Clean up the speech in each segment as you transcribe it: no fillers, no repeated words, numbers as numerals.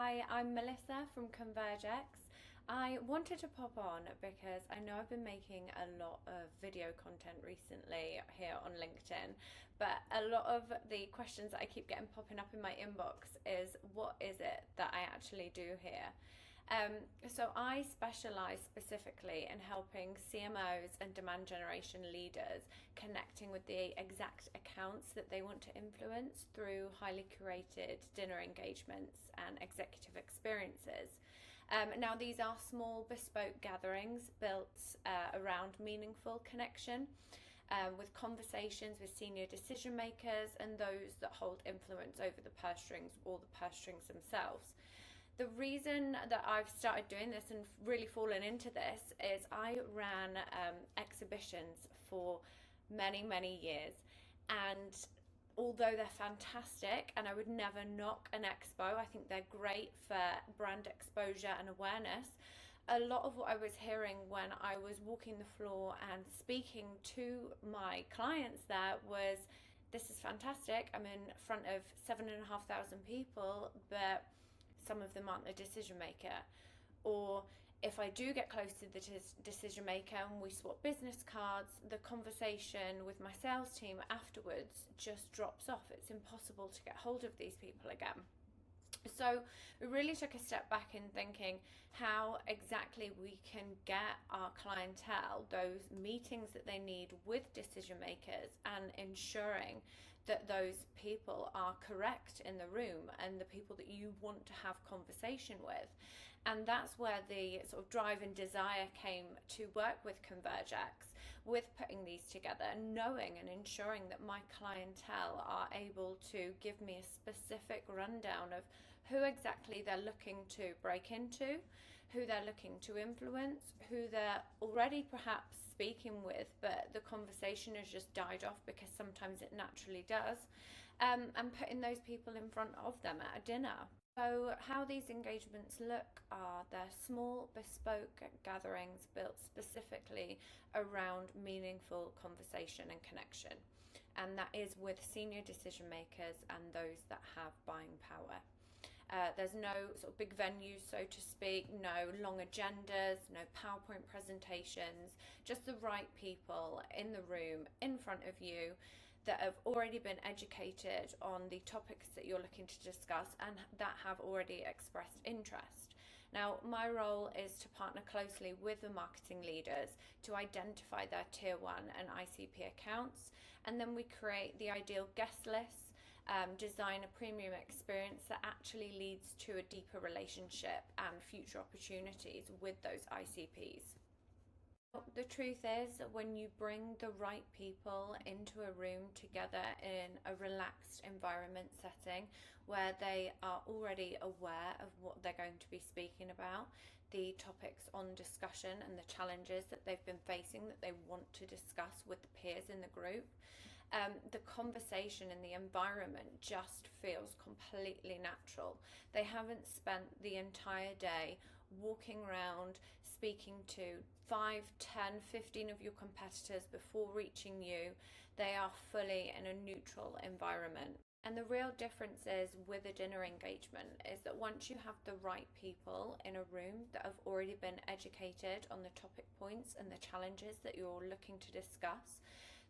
Hi, I'm Melissa from ConvergeX. I wanted to pop on because I know I've been making a lot of video content recently here on LinkedIn, but a lot of the questions that I keep getting popping up in my inbox is what is it that I actually do here? So I specialize specifically in helping CMOs and demand generation leaders connecting with the exact accounts that they want to influence through highly curated dinner engagements and executive experiences. Now, these are small bespoke gatherings built around meaningful connection. With conversations with senior decision makers and those that hold influence over the purse strings or the purse strings themselves. The reason that I've started doing this and really fallen into this is I ran exhibitions for many years, and although they're fantastic and I would never knock an expo, I think they're great for brand exposure and awareness. A lot of what I was hearing when I was walking the floor and speaking to my clients there was, this is fantastic, I'm in front of 7,500 people, but some of them aren't the decision maker. Or if I do get close to the decision maker and we swap business cards, the conversation with my sales team afterwards just drops off. It's impossible to get hold of these people again. So we really took a step back in thinking how exactly we can get our clientele those meetings that they need with decision makers and ensuring that those people are correct in the room and the people that you want to have conversation with. And that's where the sort of drive and desire came to work with ConvergeX, with putting these together, knowing and ensuring that my clientele are able to give me a specific rundown of who exactly they're looking to break into, who they're looking to influence, who they're already perhaps speaking with, but the conversation has just died off because sometimes it naturally does, and putting those people in front of them at a dinner. So how these engagements look are they're small bespoke gatherings built specifically around meaningful conversation and connection, and that is with senior decision makers and those that have buying power. There's no sort of big venues, so to speak, no long agendas, no PowerPoint presentations, just the right people in the room in front of you that have already been educated on the topics that you're looking to discuss and that have already expressed interest. Now, my role is to partner closely with the marketing leaders to identify their tier 1 and ICP accounts, and then we create the ideal guest list, design a premium experience that actually leads to a deeper relationship and future opportunities with those ICPs. The truth is that when you bring the right people into a room together in a relaxed environment setting where they are already aware of what they're going to be speaking about, the topics on discussion and the challenges that they've been facing that they want to discuss with the peers in the group, the conversation and the environment just feels completely natural. They haven't spent the entire day walking around speaking to 5, 10, 15 of your competitors before reaching you. They are fully in a neutral environment. And the real difference is with a dinner engagement is that once you have the right people in a room that have already been educated on the topic points and the challenges that you're looking to discuss,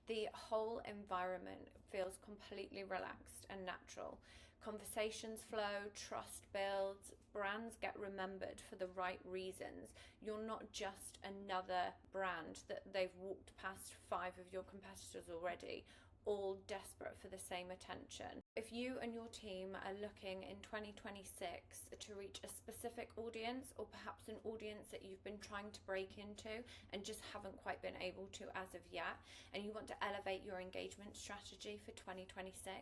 the whole environment feels completely relaxed and natural. Conversations flow, trust builds, brands get remembered for the right reasons. You're not just another brand that they've walked past 5 of your competitors already, all desperate for the same attention. If you and your team are looking in 2026 to reach a specific audience, or perhaps an audience that you've been trying to break into and just haven't quite been able to as of yet, and you want to elevate your engagement strategy for 2026,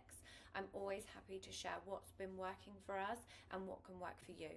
I'm always happy to share what's been working for us and what can work for you.